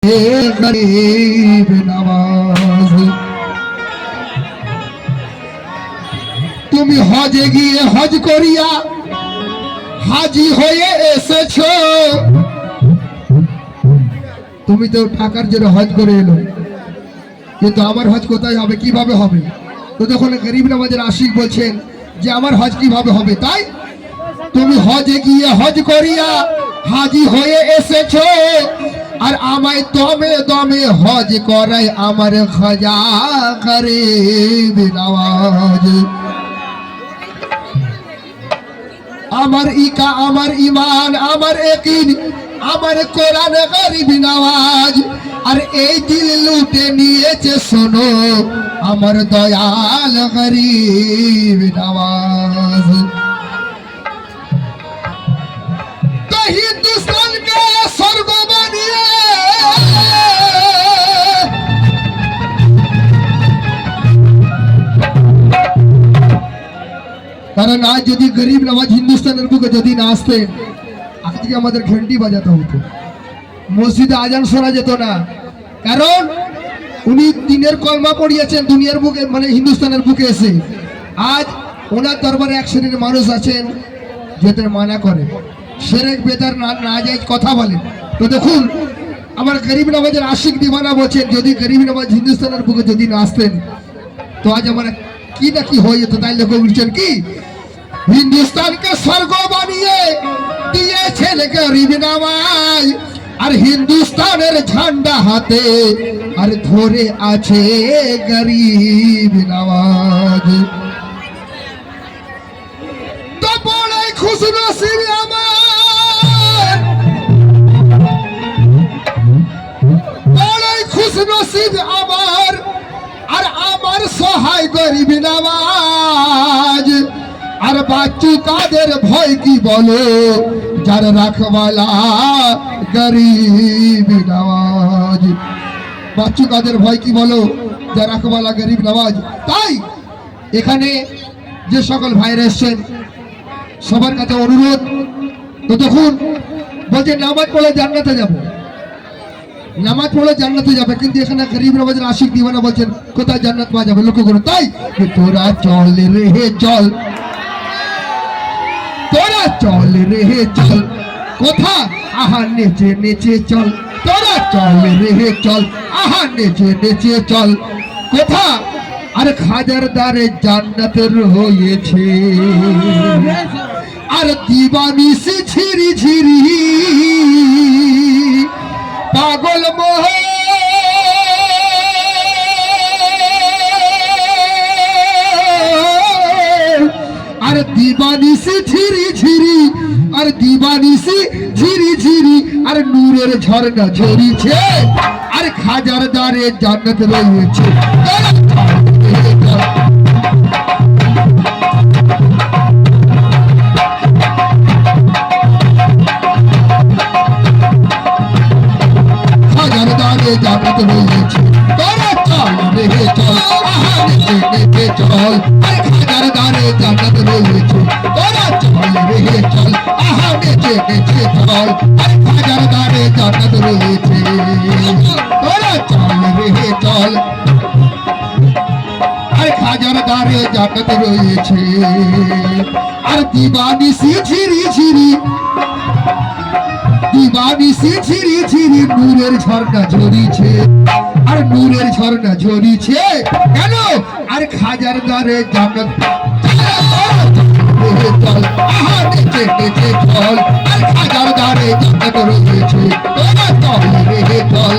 গরিব নওয়াজ। তুমি হজে গিয়ে হজ করিয়া হাজি হয়ে এসেছো। তুমি তো টাকার জন্য হজ করে এলো, কিন্তু আমার হজ কোথায় হবে, কিভাবে হবে? তো তখন গরিব নওয়াজের আশিক বলছেন যে আমার হজ কিভাবে হবে? তাই তুমি হজে গিয়ে হজ করিয়া হাজি হয়ে এসেছো, আর আমায় দমে দমে হজ করাই আমার খাজা গরিব নওয়াজ। আমার ইকা, আমার ইমান, আমার ইয়াকিন, আমার কোরআন গরিব নওয়াজ। আর এই দিল লুটে নিয়েছে শোনো আমার দয়াল গরিব নওয়াজ। তো হিন্দুস্তানকে স্বর্গ বানিয়ে কারণ আজ যদি গরিব নওয়াজ হিন্দুস্তানের বুকে যদি না আসতেন, আজকে আমাদের ঘন্টি বাজাতে হতো, মসজিদে আজান শোনা যেত না। কারণ উনি দিনের কলমা পড়িয়েছেন দুনিয়ার বুকে, মানে হিন্দুস্তানের বুকে এসে। আজ ওনার দরবারে এক শ্রেণীর মানুষ আছেন যেতে মানা করে, সেরেক বেদার না যায় কথা বলে। তো দেখুন আমার গরিব নওয়াজের আশিক দিওয়ানা বলছেন যদি গরিব নওয়াজ হিন্দুস্তানের বুকে যদি না আসতেন তো আজ আমার কি না কি হয়ে যেত। তাই লোক বলছেন কি, হিন্দুস্তানকে স্বর্গ বানিয়ে দিয়েছেন গরিব নওয়াজ, আর হিন্দুস্তানের ঝান্ডা হাতে আর ধরে আছে গরিব নওয়াজ। তো বড়ই খুশনসিব আমার, বড়ই খুশনসিব আমার, আর আমার সহায় গরিব নওয়াজ। আর বাচ্চু কাদের ভয় কি বলো, যার রাখওয়ালা গরিব নওয়াজ। বাচ্চু কাদের ভয় কি বলো, যার রাখওয়ালা গরিব নওয়াজ। তাই এখানে যে সকল ভাইরা এসছেন সবার কাছে অনুরোধ, তো তখন বলছে নামাজ পড়ে জান্নাতে যাব, নামাজ পড়ে জান্নাতে যাবে, কিন্তু এখানে গরিব নওয়াজের আশিক দিওয়ানা বলছেন কোথায় জান্নাত পাওয়া যাবে, লক্ষ্য করুন। তাই তোরা চল রে চল, তোরা চল রে চল, কোথা আহা নেচে নেচে চল, তোরা চল রে চল, আহা নেচে নেচে চল, কোথা আর খাজার দ্বারে জান্নাত রয়েছে। আর দিবানিসি ঝিরি ঝিরি পাগল মোহ, আর দিবানিসি ঝিরি ঝিরি, আর দিবানিসি ঝিরি ঝিরি, আর নূরের ঝর্ণা ঝরিছে, আর খাজার দ্বারে জান্নাত রয়েছে। খাজার দ্বারে জান্নাত রয়েছে, তোরা চল রে চল, আহা নেচে নেচে চল, খাজার দ্বারে জান্নাত রয়েছে, তোরা চল রে চল, আহা নেচে নেচে চল, খাজার দ্বারে জান্নাত রয়েছে, তোরা চল রে চল, খাজার দ্বারে জান্নাত রয়েছে। আর দিবানিসি ঝিরি ঝিরি, দিবানিসি ঝিরি ঝিরি নূরের ঝর্ণা ঝরিছে, আর নূরের ঝর্ণা ঝরিছে কেন, আর খাজার দ্বারে জান্নাত চল, আহা নেচে নেচে চল, আর খাজার দ্বারে জান্নাত রয়েছে, তোরা চল রে চল।